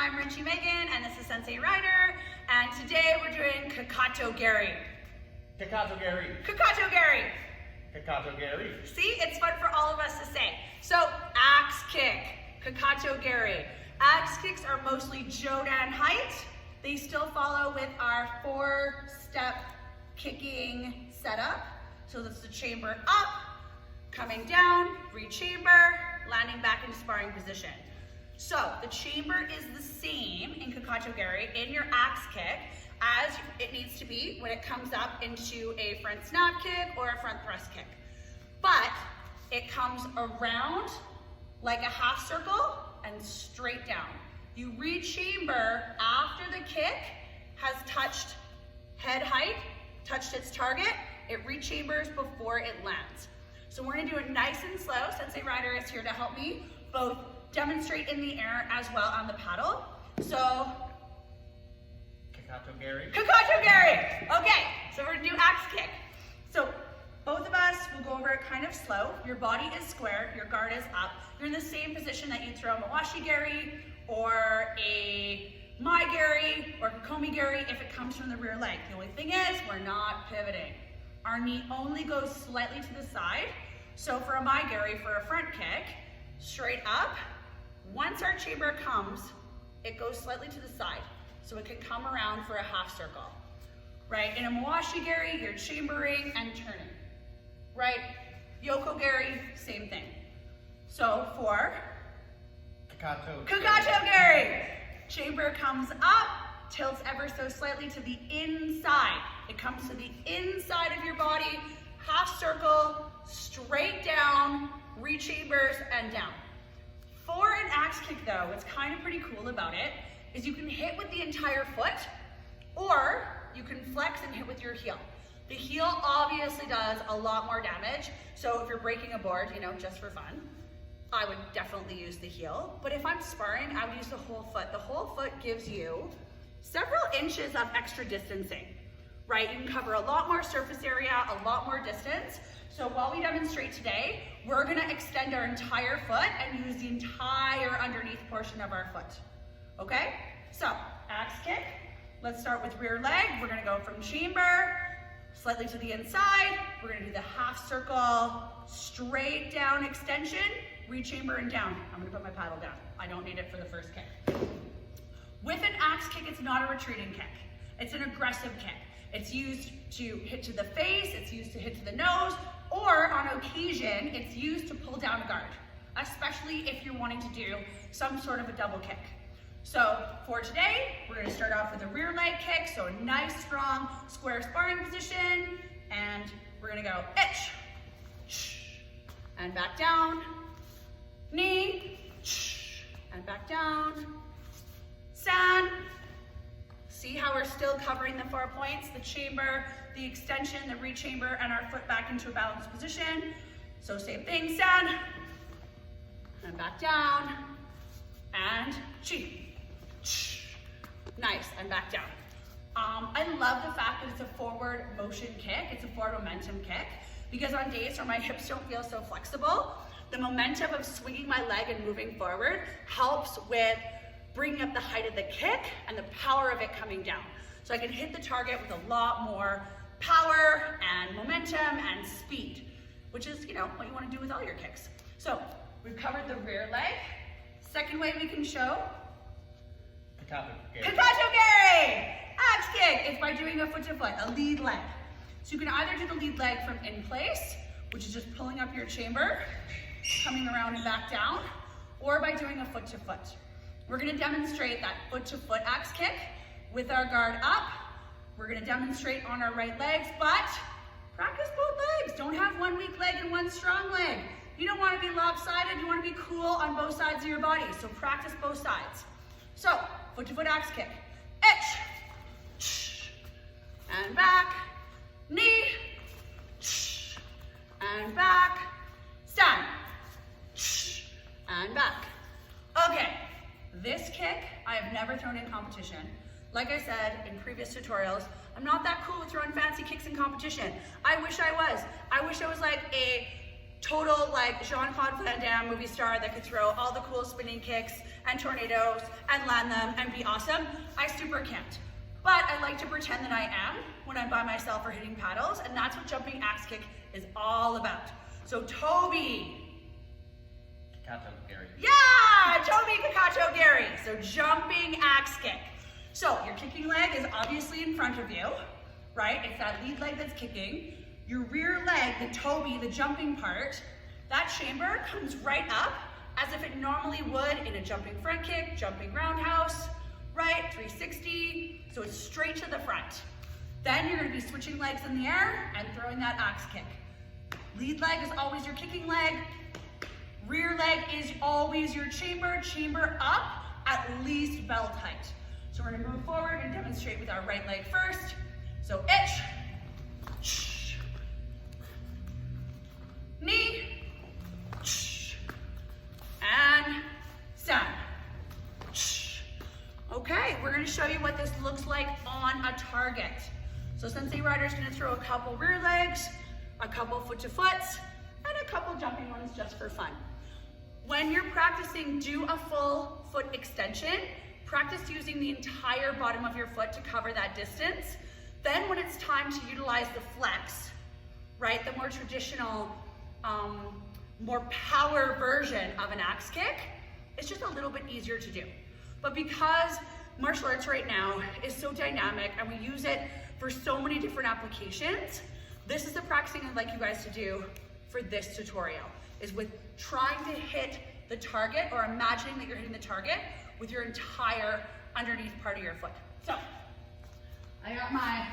I'm Richie Megan, and this is Sensei Ryder, and today we're doing Kakato Gary. Kakato Gary. Kakato Gary. Kakato Gary. See, it's fun for all of us to say. So, axe kick, Kakato Gary. Axe kicks are mostly Jodan height. They still follow with our 4-step kicking setup. So that's the chamber up, coming down, re-chamber, landing back into sparring position. So the chamber is the same in Kakato Gary in your axe kick as it needs to be when it comes up into a front snap kick or a front thrust kick. But it comes around like a half circle and straight down. You re-chamber after the kick has touched head height, touched its target, it re-chambers before it lands. So we're gonna do it nice and slow. Sensei Ryder is here to help me both demonstrate in the air as well on the paddle. So, Kakato Gary. Kakato Gary! Okay, so we're gonna do axe kick. So both of us will go over it kind of slow. Your body is square, your guard is up. You're in the same position that you throw a Mawashi Gary or a Mai Gary or Kokomi Gary if it comes from the rear leg. The only thing is we're not pivoting. Our knee only goes slightly to the side. So for a Mai Gary, for a front kick, straight up, once our chamber comes, it goes slightly to the side. So it can come around for a half circle, right? In a Mawashi Gary, you're chambering and turning, right? Yoko Gary, same thing. So for Kakato Gary, chamber comes up, tilts ever so slightly to the inside. It comes to the inside of your body, half circle, straight down, re-chambers and down. For an axe kick though, what's kind of pretty cool about it is you can hit with the entire foot or you can flex and hit with your heel. The heel obviously does a lot more damage. So if you're breaking a board, you know, just for fun, I would definitely use the heel. But if I'm sparring, I would use the whole foot. The whole foot gives you several inches of extra distancing, right? You can cover a lot more surface area, a lot more distance. So while we demonstrate today, we're gonna extend our entire foot and use the entire underneath portion of our foot, okay? So, axe kick, let's start with rear leg. We're gonna go from chamber, slightly to the inside. We're gonna do the half circle, straight down extension, re-chamber and down. I'm gonna put my paddle down. I don't need it for the first kick. With an axe kick, it's not a retreating kick. It's an aggressive kick. It's used to hit to the face, it's used to hit to the nose, or on occasion, it's used to pull down a guard, especially if you're wanting to do some sort of a double kick. So for today, we're gonna start off with a rear leg kick, so a nice, strong, square sparring position, and we're gonna go itch, and back down, knee, and back down, stand. See how we're still covering the 4 points, the chamber, the extension, the re-chamber, and our foot back into a balanced position. So same thing, stand, and back down, and chi. Nice, and back down. I love the fact that it's a forward motion kick, it's a forward momentum kick, because on days where my hips don't feel so flexible, the momentum of swinging my leg and moving forward helps with bringing up the height of the kick and the power of it coming down. So I can hit the target with a lot more power and momentum and speed, which is, you know, what you want to do with all your kicks. So we've covered the rear leg. Second way we can show Kakato Gary. Kakato Gary! Axe kick is by doing a foot to foot, a lead leg. So you can either do the lead leg from in place, which is just pulling up your chamber, coming around and back down, or by doing a foot to foot. We're gonna demonstrate that foot to foot axe kick with our guard up. We're gonna demonstrate on our right legs, but practice both legs. Don't have one weak leg and one strong leg. You don't wanna be lopsided, you wanna be cool on both sides of your body, so practice both sides. So, foot to foot axe kick. Itch, and back, knee, and back, stand, and back. Okay. This kick, I have never thrown in competition. Like I said in previous tutorials, I'm not that cool with throwing fancy kicks in competition. I wish I was. I wish I was like a total like Jean-Claude Van Damme movie star that could throw all the cool spinning kicks and tornadoes and land them and be awesome. I super can't. But I like to pretend that I am when I'm by myself or hitting paddles, and that's what jumping axe kick is all about. So Toby. Kakato Gary. Yeah, Toby Kakato Gary. So jumping axe kick. So your kicking leg is obviously in front of you, right? It's that lead leg that's kicking. Your rear leg, the Toby, the jumping part, that chamber comes right up as if it normally would in a jumping front kick, jumping roundhouse, right? 360, so it's straight to the front. Then you're gonna be switching legs in the air and throwing that axe kick. Lead leg is always your kicking leg. Rear leg is always your chamber up at least belt height. So we're gonna move forward and demonstrate with our right leg first. So itch, knee, and sound. Okay, we're gonna show you what this looks like on a target. So Sensei Rider's gonna throw a couple rear legs, a couple foot to foots, and a couple jumping ones just for fun. When you're practicing, do a full foot extension. Practice using the entire bottom of your foot to cover that distance. Then when it's time to utilize the flex, right, the more traditional, more power version of an axe kick, it's just a little bit easier to do. But because martial arts right now is so dynamic and we use it for so many different applications, this is the practicing I'd like you guys to do for this tutorial, is with trying to hit the target or imagining that you're hitting the target with your entire underneath part of your foot. So, I got my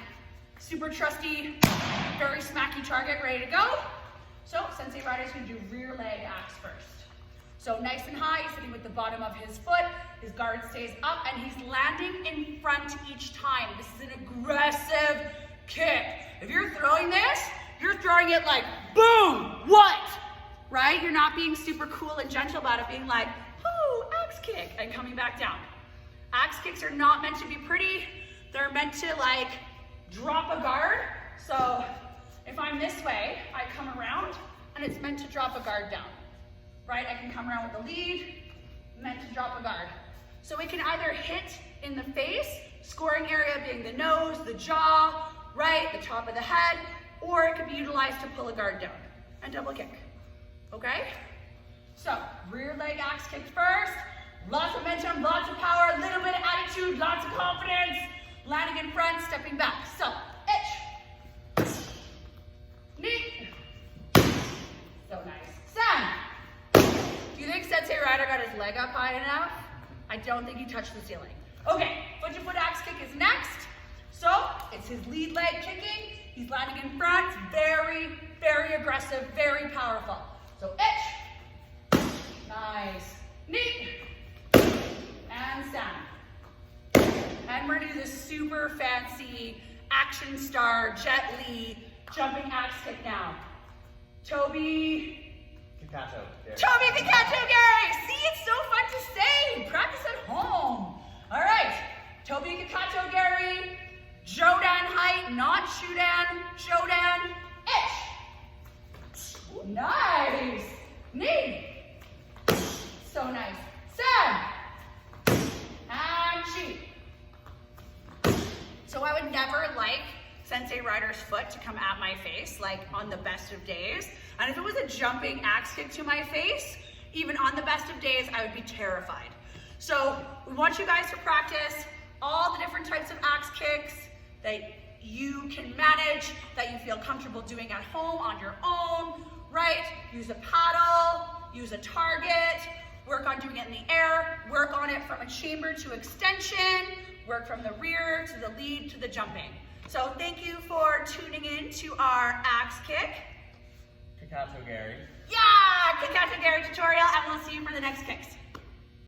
super trusty, very smacky target ready to go. So, Sensei Rider's gonna do rear leg axe first. So nice and high, he's sitting with the bottom of his foot, his guard stays up, and he's landing in front each time. This is an aggressive kick. If you're throwing this, you're throwing it like, boom, what? Right? You're not being super cool and gentle about it, being like, oh, axe kick, and coming back down. Axe kicks are not meant to be pretty. They're meant to like drop a guard. So if I'm this way, I come around, and it's meant to drop a guard down. Right, I can come around with the lead, meant to drop a guard. So it can either hit in the face, scoring area being the nose, the jaw, right, the top of the head, or it can be utilized to pull a guard down and double kick, okay? So, rear leg axe kick first, lots of momentum, lots of power, a little bit of attitude, lots of confidence, landing in front, stepping back. So, itch, knee, so nice, stand. Do you think Sensei Rider got his leg up high enough? I don't think he touched the ceiling. Okay, foot to foot axe kick is next. So it's his lead leg kicking. He's landing in front. Very, very aggressive, very powerful. So itch. Nice. Knee. And sound. And we're gonna do this super fancy action star Jet Li jumping axe kick now. Toby. Kakato Gary. Toby Kakato Gary! See, it's so fun to say. Practice at home. All right, Toby Kakato Gary, Jodan height, not Shudan, Jodan, itch. Ooh, nice. Knee. So nice. Send. And cheek. So I would never like Sensei Rider's foot to come at my face, like on the best of days. And if it was a jumping axe kick to my face, even on the best of days, I would be terrified. So we want you guys to practice all the different types of axe kicks that you can manage, that you feel comfortable doing at home on your own, right? Use a paddle, use a target, work on doing it in the air, work on it from a chamber to extension, work from the rear to the lead to the jumping. So thank you for tuning in to our axe kick. Kakato Gary. Yeah, Kakato Gary tutorial, and we'll see you for the next kicks.